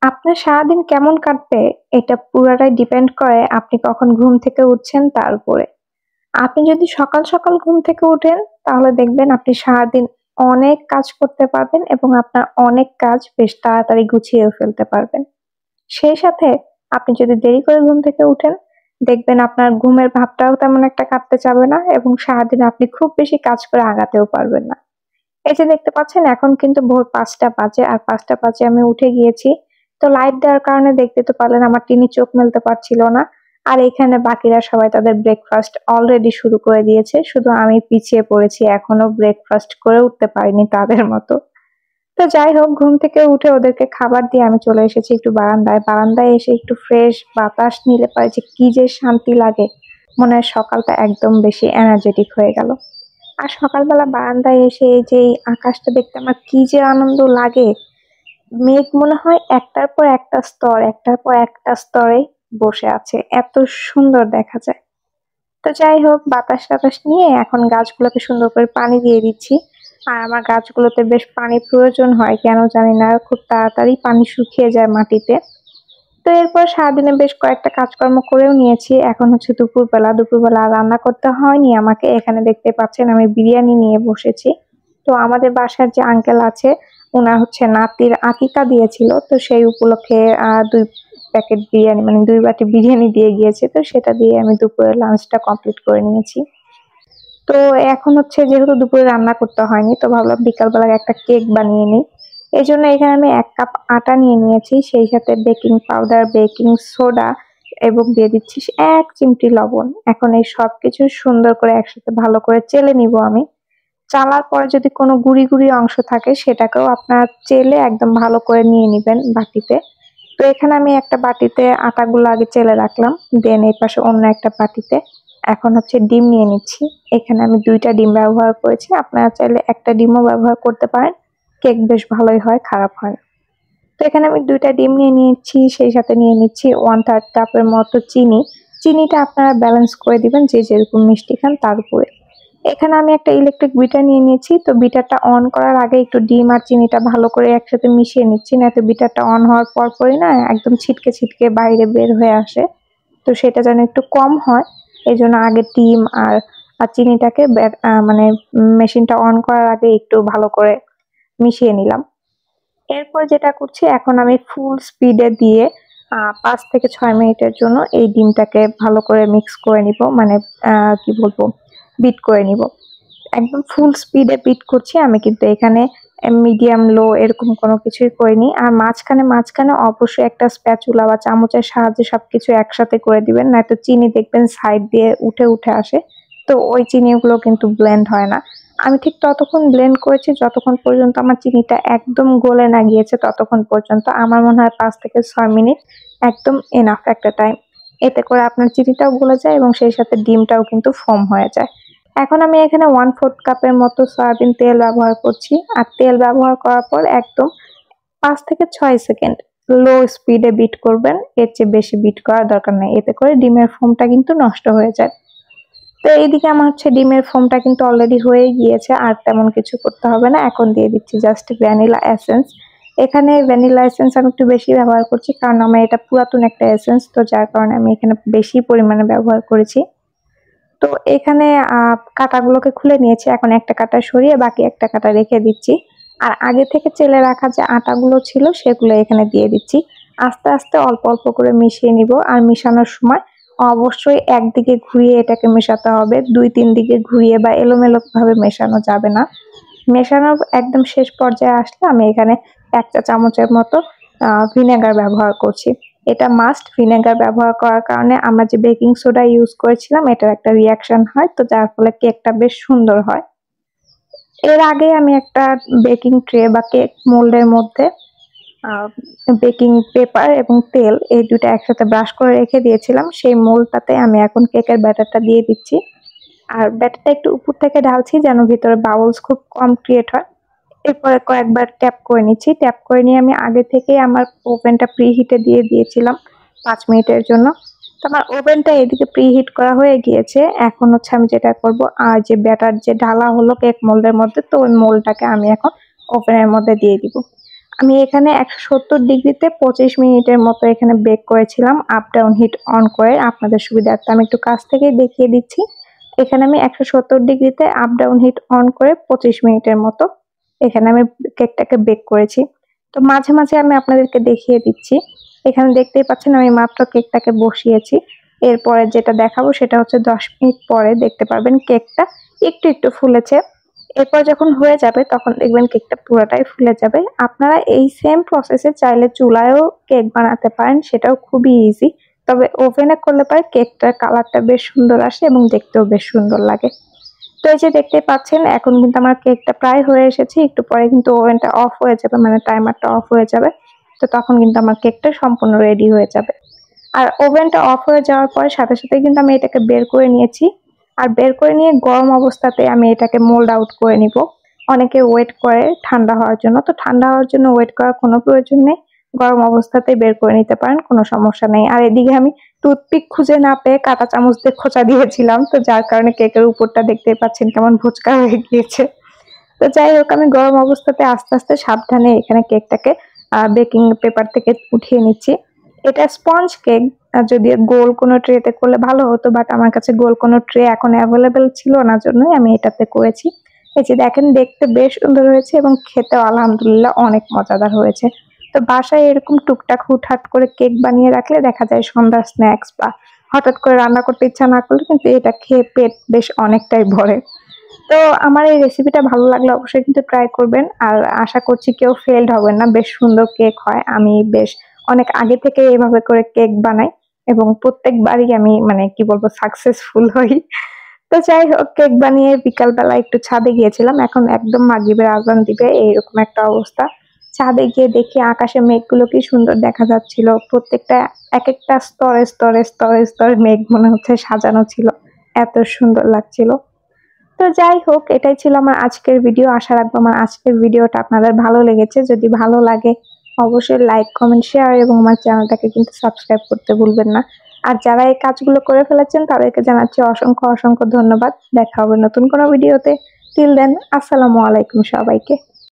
আপনার সারাদিন কেমন কাটবে এটা পুরাটাই ডিপেন্ড করে আপনি কখন ঘুম থেকে উঠছেন তার উপরে। আপনি যদি সকাল, সকাল ঘুম থেকে উঠেন তাহলে দেখবেন আপনি সারাদিন অনেক কাজ করতে পারবেন এবং আপনার অনেক কাজ বেশ তাড়াতাড়ি গুছিয়েও ফেলতে পারবেন। সেই সাথে আপনি যদি দেরি করে ঘুম থেকে উঠেন, দেখবেন আপনার ঘুমের ভাবটাও তেমন একটা কাটতে চাবে না এবং সারাদিন আপনি খুব বেশি কাজ করে আগাতেও পারবেন না। এই যে দেখতে পাচ্ছেন এখন কিন্তু ভোর ৫টা বাজে আর ৫টা বাজে আমি উঠে গিয়েছি। তো লাইট দেওয়ার কারণে দেখতে তো পারলেন আমার টিনি চোখ মেলতে পারছিল না। আর এখানে বাকিরা সবাই তাদের ব্রেকফাস্ট অলরেডি শুরু করে দিয়েছে। শুধু আমি পিছিয়ে পড়েছি এখনো ব্রেকফাস্ট করে উঠতে পারিনি তাদের মতো। তো যাই হোক ঘুম থেকে উঠে ওদেরকে খাবার দিয়ে আমি চলে এসেছি একটু বারান্দায়। বারান্দায় এসে একটু ফ্রেশ বাতাস নিলে পারে যে কি যে শান্তি লাগে। মনে হয় সকালটা একদম বেশি এনার্জেটিক হয়ে গেল। আর সকালবেলা বারান্দায় এসে এই যে এই আকাশটা দেখতে আমার কি যে আনন্দ লাগে। মেঘ মনে হয় একটার পর একটা স্তর, একটার পর একটা স্তরে বসে আছে। এত সুন্দর দেখা যায়। তো যাই হোক বাতাস-টাতাস নিয়ে এখন গাছগুলোকে সুন্দর করে পানি দিয়ে দিচ্ছি। আর আমার গাছগুলোতে বেশ পানির প্রয়োজন হয় কেন জানি না। খুব তাড়াতাড়ি পানি শুকিয়ে যায় মাটিতে। তো এরপর সারাদিনে বেশ কয়েকটা কাজকর্ম করেও নিয়েছি। এখন হচ্ছে দুপুরবেলা। দুপুরবেলা আর রান্না করতে হয়নি আমাকে। এখানে দেখতে পাচ্ছেন আমি বিরিয়ানি নিয়ে বসেছি। তো আমাদের বাসার যে আঙ্কেল আছে উনার হচ্ছে নাতির আকিকা দিয়েছিল। তো সেই উপলক্ষে ২ প্যাকেট বিরিয়ানি মানে ২ বাটি বিরিয়ানি দিয়ে গিয়েছে। তো সেটা দিয়ে আমি দুপুরের লাঞ্চটা কমপ্লিট করে নিয়েছি। তো এখন হচ্ছে যেহেতু দুপুরে রান্না করতে হয়নি তো ভাবলাম বিকালবেলা একটা কেক বানিয়ে নিই। এজন্য এখানে আমি ১ কাপ আটা নিয়ে নিয়েছি। সেই সাথে বেকিং পাউডার, বেকিং সোডা এবং দিয়ে দিচ্ছি ১ চিমটি লবণ। এখন এই সবকিছু সুন্দর করে একসাথে ভালো করে চেলে নিব আমি। চালার পরে যদি কোনো গুঁড়ি, গুঁড়ি অংশ থাকে সেটাকেও আপনারা চেলে একদম ভালো করে নিয়ে নিবেন বাটিতে। তো এখানে আমি একটা বাটিতে আটাগুলো আগে চেলে রাখলাম। দেন এই পাশে অন্য একটা বাটিতে এখন হচ্ছে ডিম নিয়ে নিচ্ছি। এখানে আমি ২ টা ডিম ব্যবহার করেছি। আপনারা চাইলে ১ টা ডিমও ব্যবহার করতে পারেন। কেক বেশ ভালোই হয়, খারাপ হয় না। তো এখানে আমি ২ টা ডিম নিয়ে নিয়েছি, সেই সাথে নিয়ে নিচ্ছি 1/3 কাপের মতো চিনি। চিনিটা আপনারা ব্যালেন্স করে দিবেন যে যেরকম মিষ্টি খান তার উপরে। এখানে আমি একটা ইলেকট্রিক বিটার নিয়ে নিয়েছি। তো বিটারটা অন করার আগে একটু ডিম আর চিনিটা ভালো করে একসাথে মিশিয়ে নিচ্ছি। নয়তো বিটারটা অন হওয়ার পরপরই না একদম ছিটকে, ছিটকে বাইরে বের হয়ে আসে। তো সেটা যেন একটু কম হয় এজন্য আগে ডিম আর চিনিটাকে মানে মেশিনটা অন করার আগে একটু ভালো করে মিশিয়ে নিলাম। এরপর যেটা করছি এখন আমি ফুল স্পিডে দিয়ে ৫ থেকে ৬ মিনিটের জন্য এই ডিমটাকে ভালো করে মিক্স করে নিব। মানে কি বলবো বিট করে নিব। একদম ফুল স্পিডে বিট করছি আমি কিন্তু এখানে মিডিয়াম লো এরকম কোনো কিছুই করিনি। আর মাঝখানে অবশ্যই একটা স্প্যাচুলা বা চামচের সাহায্যে সবকিছু একসাথে করে দিবেন। নয়তো চিনি দেখবেন সাইড দিয়ে উঠে আসে। তো ওই চিনিগুলো কিন্তু ব্লেন্ড হয় না। আমি ঠিক ততক্ষণ ব্লেন্ড করেছি যতক্ষণ পর্যন্ত আমার চিনিটা একদম গলে না গিয়েছে ততক্ষণ পর্যন্ত। আমার মনে হয় ৫ থেকে ৬ মিনিট একদম এনাফ একটা টাইম। এতে করে আপনার চিনিটাও গলে যায় এবং সেই সাথে ডিমটাও কিন্তু ফোম হয়ে যায়। এখন আমি এখানে 1/4 কাপের মতো সয়াবিন তেল ব্যবহার করছি। আর তেল ব্যবহার করার পর একদম ৫ থেকে ৬ সেকেন্ড লো স্পিডে বিট করবেন। এর চেয়ে বেশি বিট করার দরকার নেই। এতে করে ডিমের ফোমটা কিন্তু নষ্ট হয়ে যায়। তো এইদিকে আমার হচ্ছে ডিমের ফোমটা কিন্তু অলরেডি হয়ে গিয়েছে। আর তেমন কিছু করতে হবে না। এখন দিয়ে দিচ্ছি জাস্ট ভ্যানিলা এসেন্স। এখানে ভ্যানিলা এসেন্স আমি একটু বেশি ব্যবহার করছি কারণ আমার এটা পুরাতন একটা এসেন্স। তো যার কারণে আমি এখানে বেশি পরিমাণে ব্যবহার করেছি। তো এখানে কাঁটাগুলোকে খুলে নিয়েছি। এখন একটা কাঁটা সরিয়ে বাকি একটা কাঁটা রেখে দিচ্ছি। আর আগে থেকে চেলে রাখা যে আটাগুলো ছিল সেগুলো এখানে দিয়ে দিচ্ছি। আস্তে, আস্তে অল্প, অল্প করে মিশিয়ে নিব। আর মিশানোর সময় অবশ্যই একদিকে ঘুরিয়ে এটাকে মেশাতে হবে। ২-৩ দিকে ঘুরিয়ে বা এলোমেলোভাবে মেশানো যাবে না। মেশানোর একদম শেষ পর্যায়ে আসলে আমি এখানে ১ চা চামচের মতো ভিনেগার ব্যবহার করছি। এটা মাস্ট। ভিনেগার ব্যবহার করার কারণে আমরা যে বেকিং সোডা ইউজ করেছিলাম এটার একটা রিঅ্যাকশন হয়। তো যার ফলে কেকটা বেশ সুন্দর হয়। এর আগে আমি একটা বেকিং ট্রে বা কেক মোল্ডের মধ্যে আ বেকিং পেপার এবং তেল এই ২ টা একসাথে ব্রাশ করে রেখে দিয়েছিলাম। সেই মোল্ডটাতে আমি এখন কেকের ব্যাটারটা দিয়ে দিচ্ছি। আর ব্যাটারটা একটু উপর থেকে ঢালছি যেন ভিতরে বাবলস খুব কম ক্রিয়েট হয়। এরপরে কয়েকবার ট্যাপ করে নিচ্ছি। ট্যাপ করে নিয়ে আমি আগে থেকেই আমার ওভেনটা প্রিহিটে দিয়ে দিয়েছিলাম ৫ মিনিটের জন্য। তো আমার ওভেনটা এদিকে প্রিহিট করা হয়ে গিয়েছে। এখন হচ্ছে আমি যেটা করব যে ব্যাটার যে ঢালা হলো কেক মোল্ডের মধ্যে তো ওই মোল্ডটাকে আমি এখন ওভেনের মধ্যে দিয়ে দিব। আমি এখানে 170 ডিগ্রিতে 25 মিনিটের মতো এখানে বেক করেছিলাম আপ ডাউন হিট অন করে। আপনাদের সুবিধার্থে আমি একটু কাছ থেকেই দেখিয়ে দিচ্ছি। এখানে আমি 170 ডিগ্রিতে আপ ডাউন হিট অন করে 25 মিনিটের মতো এখানে আমি কেকটাকে বেক করেছি। তো মাঝে মাঝে আমি আপনাদেরকে দেখিয়ে দিচ্ছি। এখানে দেখতেই পাচ্ছেন আমি মাত্র কেকটাকে বসিয়েছি। এরপরে যেটা দেখাবো সেটা হচ্ছে 10 মিনিট পরে দেখতে পারবেন কেকটা একটু একটু ফুলেছে। এরপর যখন হয়ে যাবে তখন দেখবেন কেকটা পুরোটাই ফুলে যাবে। আপনারা এই সেম প্রসেসে চাইলে চুলায়ও কেক বানাতে পারেন, সেটাও খুবই ইজি। তবে ওভেনে করলে পরে কেকটার কালারটা বেশ সুন্দর আসে এবং দেখতেও বেশ সুন্দর লাগে। তো এই যে দেখতেই পাচ্ছেন এখন কিন্তু আমার কেকটা প্রায় হয়ে এসেছে। একটু পরে কিন্তু ওভেনটা অফ হয়ে যাবে, মানে টাইমারটা অফ হয়ে যাবে। তো তখন কিন্তু আমার কেকটা সম্পূর্ণ রেডি হয়ে যাবে। আর ওভেনটা অফ হয়ে যাওয়ার পরে সাথে সাথে কিন্তু আমি এটাকে বের করে নিয়েছি। আর বের করে নিয়ে গরম অবস্থাতে আমি এটাকে মোল্ড আউট করে নিব। অনেকে ওয়েট করে ঠান্ডা হওয়ার জন্য, তো ঠান্ডা হওয়ার জন্য ওয়েট করার কোনো প্রয়োজন নেই। গরম অবস্থাতেই বের করে নিতে পারেন, কোনো সমস্যা নেই। আর এদিকে আমি টুথপিক খুঁজে না পেয়ে কাঁটা চামচ দিয়ে খোঁচা দিয়েছিলাম, তো যার কারণে কেকের উপরটা দেখতেই পাচ্ছেন কেমন ভুচকা হয়ে গিয়েছে। তো যাই হোক আমি গরম অবস্থাতে আস্তে আস্তে সাবধানে এখানে কেকটাকে বেকিং পেপার থেকে উঠিয়ে নিচ্ছি। এটা স্পঞ্জ কেক, যদিও গোল কোনো ট্রেতে করলে ভালো হতো, বাট আমার কাছে গোল কোনো ট্রে এখন অ্যাভেলেবেল ছিল না, জন্যই আমি এটাতে করেছি। এই যে দেখেন দেখতে বেশ সুন্দর হয়েছে এবং খেতেও আলহামদুলিল্লাহ অনেক মজাদার হয়েছে। তো বাসায় এরকম টুকটাক হুটহাট করে কেক বানিয়ে রাখলে দেখা যায় সন্ধ্যার স্ন্যাক্স বা হঠাৎ করে রান্না করতে ইচ্ছা না করলে কিন্তু এটা খেয়ে পেট বেশ অনেকটাই ভরে। তো আমার এই রেসিপিটা ভালো লাগলে অবশ্যই কিন্তু ট্রাই করবেন। আর আশা করছি কেউ ফেলড হবেন না, বেশ সুন্দর কেক হয়। আমি বেশ অনেক আগে থেকে এভাবে করে কেক বানাই এবং প্রত্যেকবারই আমি মানে কি বলবো সাকসেসফুল হই। তো যাই হোক কেক বানিয়ে বিকালবেলা একটু ছাদে গিয়েছিলাম, এখন একদম মাগরিবের আজান দিবে এইরকম একটা অবস্থা। ছাদে গিয়ে দেখি আকাশে মেঘগুলো কি সুন্দর দেখা যাচ্ছিল, প্রত্যেকটা এক একটা স্তরে স্তরে স্তরে স্তরে মেঘ মনে হচ্ছে সাজানো ছিল, এত সুন্দর লাগছিল। তো যাই হোক এটাই ছিল আমার আজকের ভিডিও। আশা রাখবো আমার আজকের ভিডিওটা আপনাদের ভালো লেগেছে। যদি ভালো লাগে অবশ্যই লাইক কমেন্ট শেয়ার এবং আমার চ্যানেলটাকে কিন্তু সাবস্ক্রাইব করতে ভুলবেন না। আর যারা এই কাজগুলো করে ফেলেছেন তাদেরকে জানাচ্ছি অসংখ্য অসংখ্য ধন্যবাদ। দেখা হবে নতুন কোনো ভিডিওতে। টিল দেন আসসালামু আলাইকুম সবাইকে।